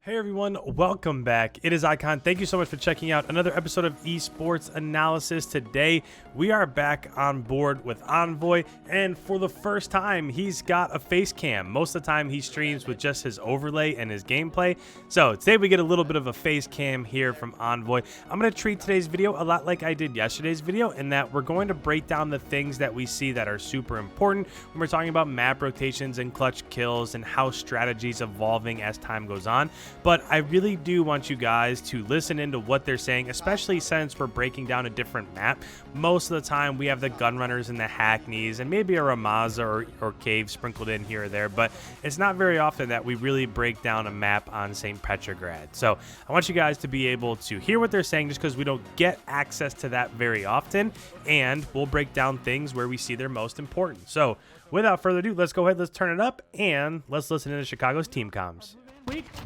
Hey everyone, welcome back. It is Icon. Thank you so much for checking out another episode of Esports Analysis. Today, we are back on board with Envoy, and for the first time, he's got a face cam. Most of the time, he streams with just his overlay and his gameplay. So today, we get a little bit of a face cam here from Envoy. I'm going to treat today's video a lot like I did yesterday's video, in that we're going to break down the things that we see that are super important when we're talking about map rotations and clutch kills and how strategies evolving as time goes on. But I really do want you guys to listen into what they're saying, especially since we're breaking down a different map. Most of the time, we have the gun runners and the hackneys and maybe a Ramaza or cave sprinkled in here or there, but it's not very often that we really break down a map on St Petrograd. So I want you guys to be able to hear what they're saying, just because we don't get access to that very often, and we'll break down things where we see they're most important. So without further ado, let's go ahead, let's turn it up, and let's listen into Chicago's team comms.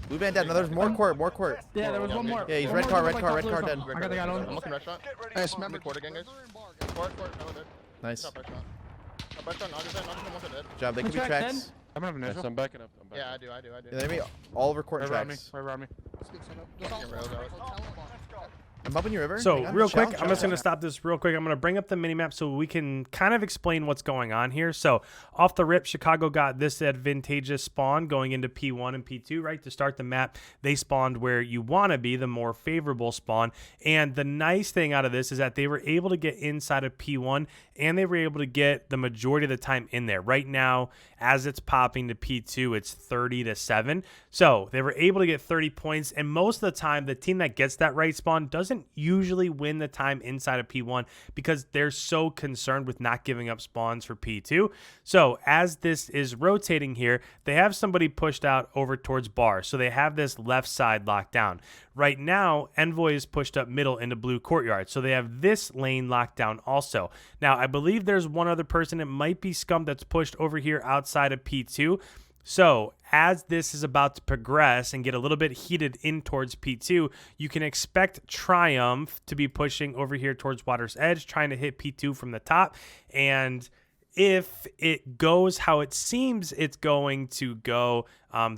Blue van dead. No, there's more court, Yeah, there was one more. Yeah, he's red car dead. I got the guy on. I'm looking restaurant. Hey, remember court again, guys. Court, no dead. Nice. Good Job. They could be tracks. I'm having nice. I'm backing up. Yeah, they may all over court tracks. Right around me. I'm up in your river. So real quick, I'm just going to stop this real quick. I'm going to bring up the minimap so we can kind of explain what's going on here. So off the rip, Chicago got this advantageous spawn going into P1 and P2, right? To start the map, they spawned where you want to be, the more favorable spawn. And the nice thing out of this is that they were able to get inside of P1, and they were able to get the majority of the time in there. Right now, as it's popping to P2, it's 30-7. So they were able to get 30 points, and most of the time, the team that gets that right spawn doesn't usually win the time inside of P1 because they're so concerned with not giving up spawns for P2. So as this is rotating here, they have somebody pushed out over towards bar. So they have this left side locked down. Right now, Envoy is pushed up middle into blue courtyard. So they have this lane locked down also. Now, I believe there's one other person. It might be Scum that's pushed over here outside of P2. So as this is about to progress and get a little bit heated in towards P2, you can expect Triumph to be pushing over here towards Water's Edge, trying to hit P2 from the top. And if it goes how it seems it's going to go,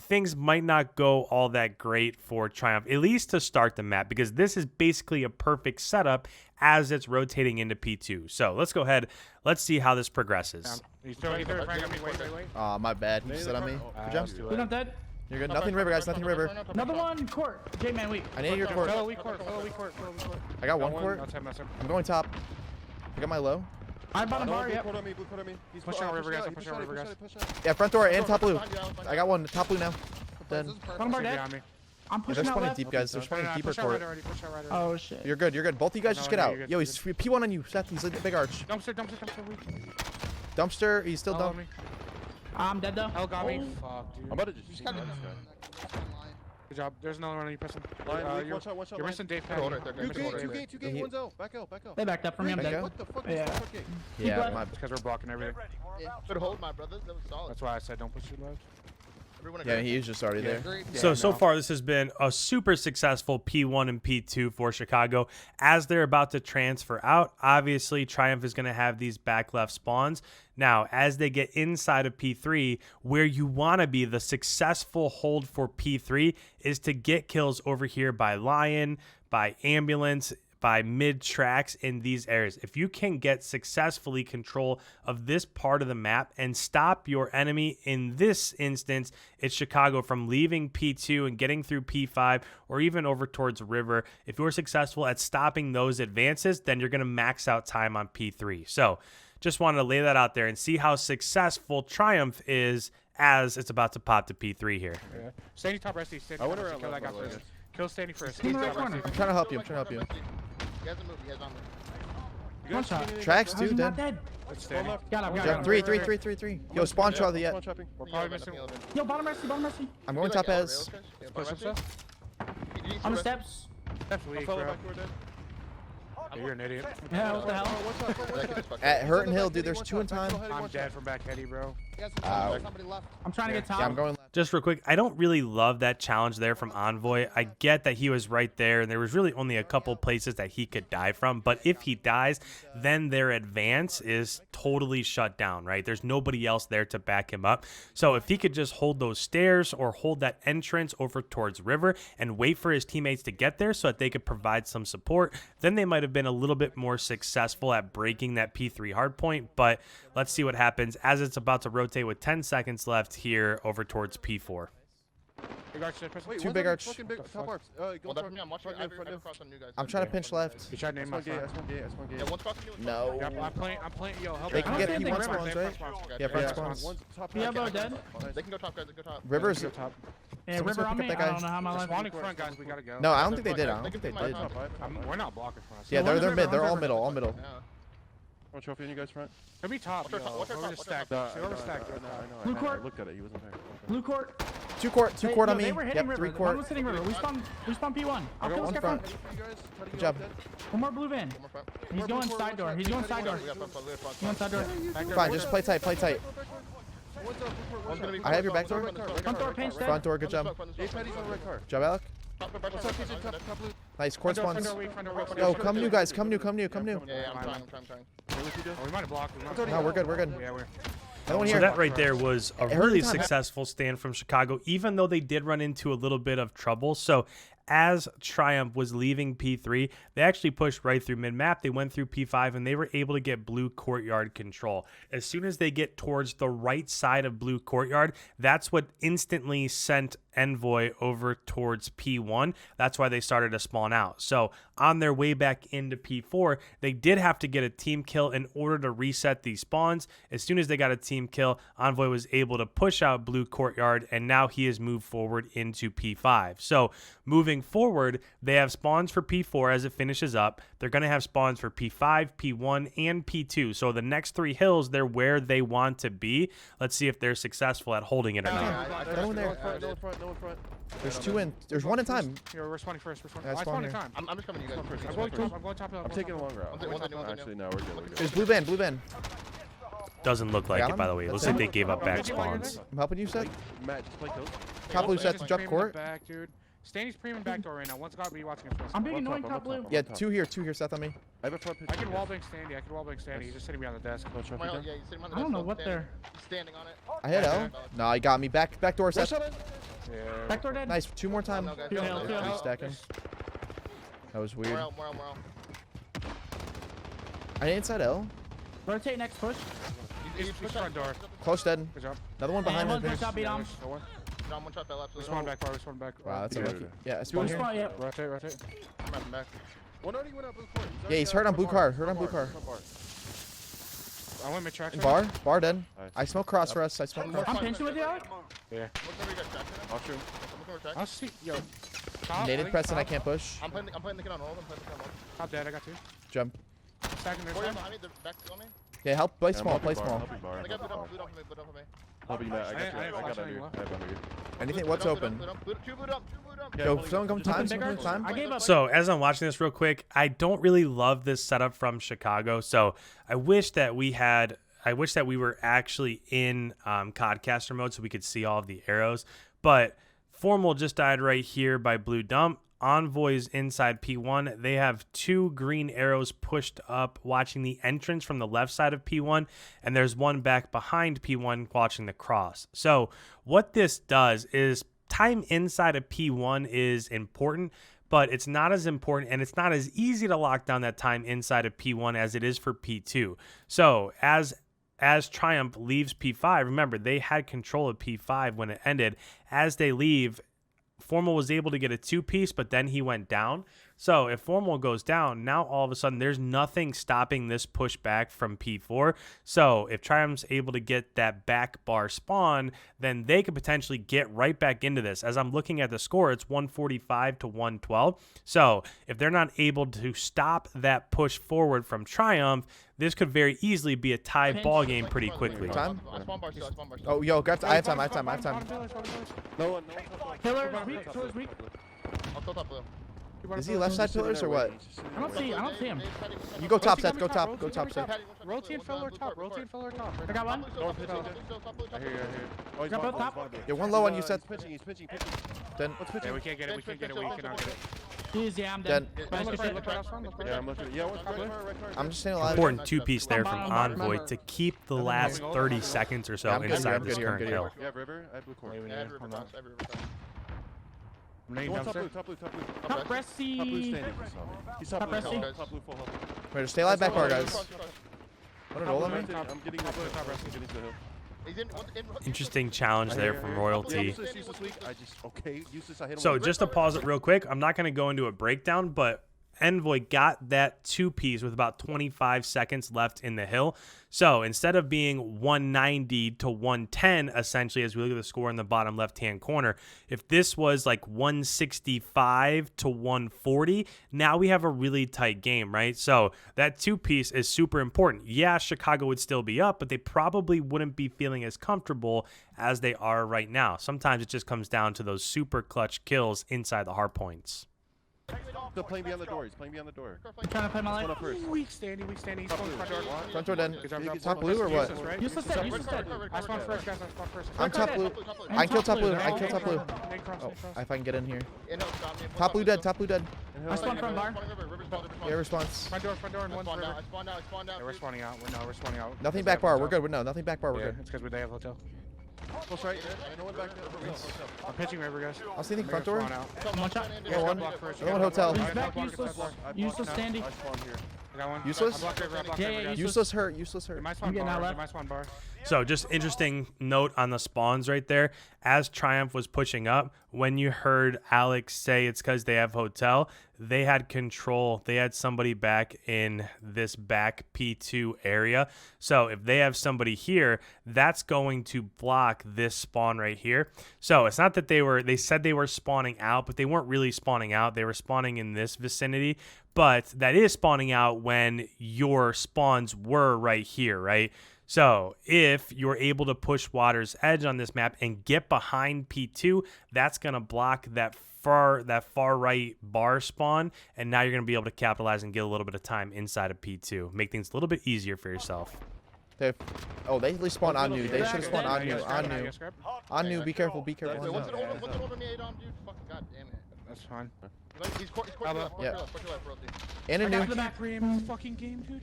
things might not go all that great for Triumph, at least to start the map, because this is basically a perfect setup as it's rotating into P2. So let's go ahead. Let's see how this progresses. He's throwing frag on me. Wait. My bad. You said on me. Good job. He's not dead. You're good. Nothing river, guys. Nothing river. Another one. Court. J-Man, weak. I need your court. Fellow weak court. I got one court. I'm going top. I got my low. I'm bottom bar, yep. Push on river, guys. Push on river, guys. Yeah, front door and top blue. I got one. Top blue now. Dead. Bottom bar dead. I'm pushing They're out spawning left. deep, guys. They're spawning deeper court. Oh, shit. You're good. Both of you guys just get out. Yo, he's P1 on you. Seth, he's a big arch. Dumpster, weak. Dumpster, he's still dumb. I'm dead though. Hell got me. Fuck, dude. I'm about to just Good job. There's another one on you, Preston. Watch out. You're missing Dave. Two gate, one's out. Back out. They backed up from me. I'm dead. What the fuck Yeah. is that gate? Yeah, my Because we're blocking everything. Good hold, my brothers. That was solid. That's why I said don't push too low. yeah, he is just already there. So far, this has been a super successful P1 and P2 for Chicago. As they're about to transfer out, obviously, Triumph is going to have these back left spawns. Now, as they get inside of P3, where you want to be, the successful hold for P3 is to get kills over here by Lion, by Ambulance, by mid tracks in these areas. If you can get successfully control of this part of the map and stop your enemy, in this instance, it's Chicago, from leaving P2 and getting through P5 or even over towards River, if you're successful at stopping those advances, then you're going to max out time on P3. So just wanted to lay that out there and see how successful Triumph is as it's about to pop to P3 here. Yeah. Standing top resty. I wonder kill that guy first. Kill Standing first. I'm trying to help you. He hasn't moved. He has on me. One shot. Tracks, How's he dude, not dead. dead? Let's stay. Got him. Yeah, three. Yo, spawn shot yet. We're probably missing. Yo, bottom resty. I'm going top as. Push some stuff. On the steps. That's weak, bro. You're an idiot. Yeah, what the hell? At Hurt and Hill, dude, there's two in time. I'm dead from back heady, bro. I'm trying to get top. Yeah, I'm going left. just real quick, I don't really love that challenge there from Envoy. I get that he was right there, and there was really only a couple places that he could die from. But if he dies, then their advance is totally shut down, right? There's nobody else there to back him up. So if he could just hold those stairs or hold that entrance over towards River and wait for his teammates to get there so that they could provide some support, then they might have been a little bit more successful at breaking that P3 hardpoint. But let's see what happens as it's about to rotate with 10 seconds left here over towards P4. Wait, two big arch. Top arcs. I'm watching. I'm trying to pinch left. You tried to name my Yeah, one's crossing you. No. Yeah, I'm playing. Yo, help They me. can get P1 spawns, right? Yeah, front spawns. One's top. Piabo dead. They can go top, guys. They can go top. Rivers. Go top. Yeah, Someone's River gonna on pick me. up that I guy. don't know how my We're life. spawning front, guys. We gotta go. No, I don't think they did. I don't think they did. We're not blocking front. Yeah, No, they're mid. They're all River. middle. All middle. Yeah. One trophy on you guys front. Could be top. Watch our top, watch our Whoever top, stacked. I Whoever stacked. know. Blue I court. looked at it. He wasn't there. Blue court. Two court on They me. were hitting Yep, River. three One court. was hitting River. We spawned P1. I'll kill one this guy front. front. Good job. One more blue van. One more front. He's going side door. He's going side door. We got front. We got front. He's going side door. Fine, just play tight. Play tight. One's gonna be I have your back door. Front door pinch dead. Front door. Good job. Good job, Alec. Nice. Court spawns. Yo, come new guys. Come new. Yeah, I'm trying. We might have blocked. No, we're good. We're good. Yeah, we're. Another one So here. that right there was a Every really time- successful stand from Chicago, even though they did run into a little bit of trouble. So as Triumph was leaving P3, they actually pushed right through mid-map. They went through P5, and they were able to get blue courtyard control. As soon as they get towards the right side of blue courtyard, that's what instantly sent Envoy over towards P1. That's why they started to spawn out. So on their way back into P4, they did have to get a team kill in order to reset these spawns. As soon as they got a team kill, Envoy was able to push out blue courtyard, and now he has moved forward into P5. So moving forward, they have spawns for P4 as it finishes up. They're going to have spawns for P5, P1, and P2. So the next three hills, they're where they want to be. Let's see if they're successful at holding it or not. No one there. No one front. There's two in. There's one in time. Here, we're spawning first. Yeah, I spawn spawned in here. time. I'm just coming to you guys. I'm going top. I'm going top. I'm taking a long route. Actually, no, we're good. There's blue van. Blue van. Doesn't look like Got it, him? by the way. It looks That's like it? they gave up back spawns. I'm helping you, Seth. Matt, just play coach. Top blue sets. Drop court. Back, dude. Standy's premium back door right now. One's got to be watching us. I'm big annoying top blue. Yeah, two here. Seth on me. I have a front pitch. I can wallbang Standy. He's just sitting behind the desk. No trophy Yeah, there. he's sitting on the I don't know desk, what standing. they're. He's standing on it. I hit L. No, he got me. Back door, Seth. Yeah. Back door dead. Nice. Two more time. No, guys. Two L, two L. He's stacking. That was weird. More. I hit inside L. Rotate next push. He's front door. Close dead. Good job. Another one behind And me. one push out beat on. John, one shot fell left. We spawn back. We spawn back. Wow, that's Yeah. unlucky. Yeah, I Blue spawned here. spot, yeah. Rotate. I'm back. One already went up blue court. Yeah, he's hurt on blue car. Hurt on blue car. I went mid track. In bar. Bar dead. Nice. I smoke cross for us. I smoke cross. I'm pinching with you, Alec. Yeah. What number you got traction in? I'll shoot. What number track? I'll see. Yo. Top, Naded Preston. I can't push. I'm playing the kid on hold. Top dead. I got two. Jump. Stacking this Four side. behind me. They're back on me. Yeah, help. Play Yeah, small. I'm Play helping small. bar, helping bar, They got helping bar. blue up for me. Helping you, Matt. I got you. I I didn't got flash under you. anyone. I have under you. Anything? What's open? Two boot up. Yo, someone come time. Someone come time. I gave up. So as I'm watching this real quick, I don't really love this setup from Chicago. So I wish that we were actually in Codcaster mode so we could see all of the arrows. But Formal just died right here by Blue Dump. Envoy's inside P1. They have two green arrows pushed up watching the entrance from the left side of P1, and there's one back behind P1 watching the cross. So what this does is time inside of P1 is important, but it's not as important and it's not as easy to lock down that time inside of P1 as it is for P2. So as Triumph leaves P5, remember they had control of P5 when it ended. As they leave, Formal was able to get a two-piece, but then he went down. So if Formal goes down, now all of a sudden there's nothing stopping this push back from P4. So if Triumph's able to get that back bar spawn, then they could potentially get right back into this. As I'm looking at the score, it's 145 to 112. So if they're not able to stop that push forward from Triumph, this could very easily be a tie ball game pretty quickly. Time? I spawn bar still. Oh, yo, I have time. No one. Pillar is weak. Pillar's weak. I'll still top blue. Is he left side pillars or what? I don't see him. You go top sets. Go top. Go top set. Rotate and filler top. Rotate and filler top. I got one. I hear you. Oh, he's Got bottom, both top? he's bottom. Yeah, one low on you He's set. pitching. He's pitching. Then What's pitching? Yeah, we can't get it. We cannot get it. Jeez, yeah, I'm Then- dead. Look Nice right, shit. look right, look right. Yeah, I'm looking. Yeah, what's right? I'm just staying alive. Important two-piece there from Bottom, Envoy to keep the last 30 seconds or so Yeah, I'm good here, inside I'm this good here, I'm current good here. hill. Yeah, River. I have blue core. I'm laying Go on top downstairs. blue. Top blue. Top blue. Top Top blue Resty. standing. He's top Top blue. resting. Top blue full health. Wait, just stay alive back bar, guys. Want to roll on me? I'm getting the hill. I'm getting to the hill. Interesting challenge there from Royalty. Useless this week. I just useless. I hit him. So with- just to pause it real quick, I'm not going to go into a breakdown, but Envoy got that two-piece with about 25 seconds left in the hill. So instead of being 190 to 110, essentially, as we look at the score in the bottom left-hand corner, if this was like 165 to 140, now we have a really tight game, right? So that two-piece is super important. Yeah, Chicago would still be up, but they probably wouldn't be feeling as comfortable as they are right now. Sometimes it just comes down to those super clutch kills inside the hard points. Still playing beyond the door. He's playing beyond the door. I'm trying to play my One life. up first. Weak standing. He's going front door. Front door then. He's Top blue or what? Useless, right? Useless dead, useless dead. I spawn first, guys. I spawn first. I'm top blue. I can kill top blue. I can kill top blue. Oh, if I can get in here. Top blue dead. Top blue dead. I spawned front bar. Yeah, response. Front door, and one's river. I spawned out. Yeah, we're spawning out. We're spawning out. Nothing back bar. We're good. No, nothing back bar. We're Yeah, good. it's because they have hotel. Close right. I know one back there. I'm pitching river, guys. I was thinking front door. Spawn out. One shot. Yeah, one. Block first. Another one hotel. He's back, useless. Useless standing. I spawn here. I got one. Useless? I blocked river. I blocked Yeah, river, yeah, guys. Useless hurt. Useless hurt. My I'm spawn getting out bar. left. My spawn bar. So just interesting note on the spawns right there. As Triumph was pushing up, when you heard Alex say it's because they have hotel, they had control. They had somebody back in this back P2 area. So if they have somebody here, that's going to block this spawn right here. So it's not that they said they were spawning out, but they weren't really spawning out. They were spawning in this vicinity. But that is spawning out when your spawns were right here, right? So if you're able to push Water's Edge on this map and get behind P2, that's going to block that far right bar spawn, and now you're going to be able to capitalize and get a little bit of time inside of P2. Make things a little bit easier for yourself. They spawned on you. They should have spawned on you. On you. On you. Be careful. Be careful. Wait, on what's you. it over me, Adom, dude? Fucking goddamn it. That's fine. He's court to left, Yeah. court to left, royalty. And a I got new. the back. Fucking game, dude.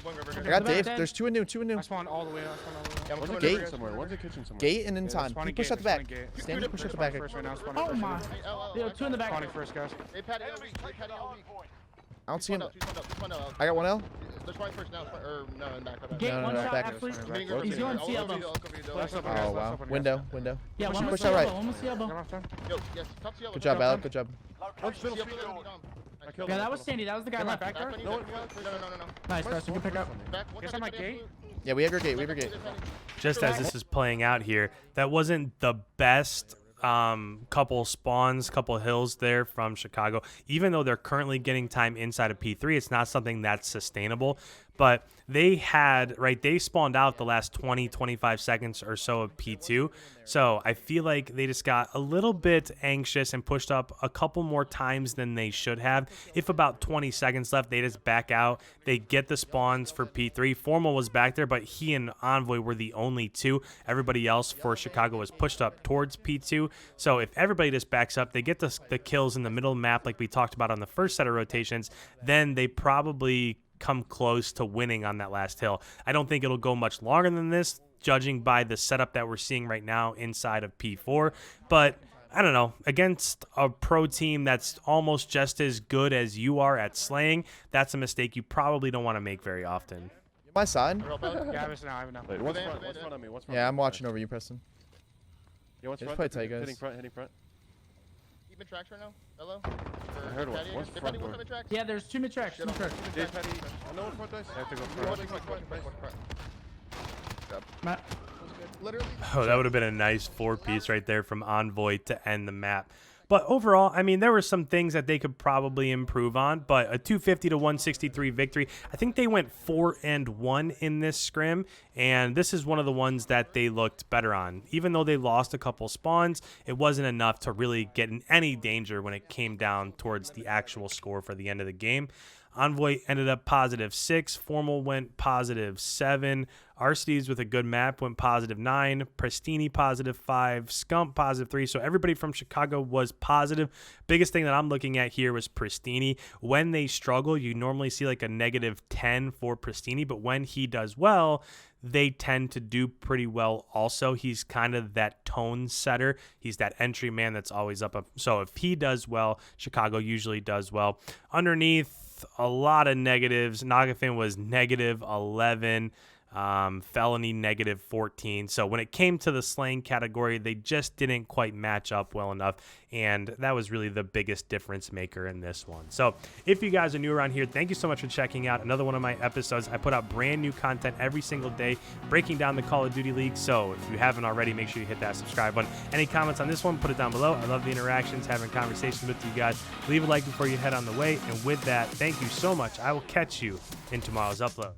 One river I here. got The back Dave. dead. There's two and new. Two and new. I spawned all the way. I spawned all the way. Yeah, I'm One's a coming gate river. somewhere. One's a kitchen somewhere. Gate and in Yeah, time. spawning You push gate, out the back. spawning gate. Stand. Push out the back. First right now. Spawning Oh first. my. Yo, two in the back. Spawning first, guys. Hey, Patty, L weak. Hey, Patty, L weak. I don't see him. Two spawned out. I got one L. They're spawning first now. Or no, back. Gate, No, no, one no, shot, back. actually. Back. He's going I'll CL cover you, though. I'll cover you, though. Left up, Oh guys, wow. left up, Window. guys. Window. Yeah, Push one it, was push that CL, right. one was CL. Got off time. Yo, yes, top CL. Good job, Alec. Good job. One's middle CL, speed. I killed Yeah, him. that was Sandy. That was the guy Get my left. back door. No. Nice, Chris. You can pick up. Back. Guess I'm at gate. Yeah, we aggregate. We aggregate. Just as this is playing out here, that wasn't the best couple spawns, couple hills there from Chicago. Even though they're currently getting time inside of P3, it's not something that's sustainable. But they spawned out the last 20, 25 seconds or so of P2. So I feel like they just got a little bit anxious and pushed up a couple more times than they should have. If about 20 seconds left, they just back out. They get the spawns for P3. Formal was back there, but he and Envoy were the only two. Everybody else for Chicago was pushed up towards P2. So if everybody just backs up, they get the kills in the middle of the map like we talked about on the first set of rotations, then they probably come close to winning on that last hill. I don't think it'll go much longer than this, judging by the setup that we're seeing right now inside of P4. But I don't know, against a pro team that's almost just as good as you are at slaying, that's a mistake you probably don't want to make very often. My side. Yeah, I have it now. I have it now. Wait, one's front of me. One's front. Yeah, I'm watching over you, Preston. Yeah, one's It's front. probably tight, guys. Hitting front. Even tracks right now? Hello? I heard one. One's Patty, front what's door. up, tracks? Yeah, there's two mid-tracks. Dave, Patty. I know one front dice. I have to go front. Matt. Literally. Oh, that would have been a nice four-piece right there from Envoy to end the map. But overall, I mean, there were some things that they could probably improve on, but a 250 to 163 victory. I think they went 4-1 in this scrim, and this is one of the ones that they looked better on. Even though they lost a couple spawns, it wasn't enough to really get in any danger when it came down towards the actual score for the end of the game. Envoy ended up +6. Formal went +7. Arcides with a good map went +9. Pristini +5. Scump +3. So everybody from Chicago was positive. Biggest thing that I'm looking at here was Pristini. When they struggle, you normally see like a -10 for Pristini, but when he does well, they tend to do pretty well also. He's kind of that tone setter. He's that entry man that's always up. So if he does well, Chicago usually does well. Underneath, a lot of negatives. Nagafin was -11. Felony -14. So when it came to the slaying category, they just didn't quite match up well enough, and that was really the biggest difference maker in this one. So if you guys are new around here, thank you so much for checking out another one of my episodes. I put out brand new content every single day breaking down the Call of Duty League, so if you haven't already, make sure you hit that subscribe button. Any comments on this one, put it down below. I love the interactions, having conversations with you guys. Leave a like before you head on the way, and with that, thank you so much. I will catch you in tomorrow's upload.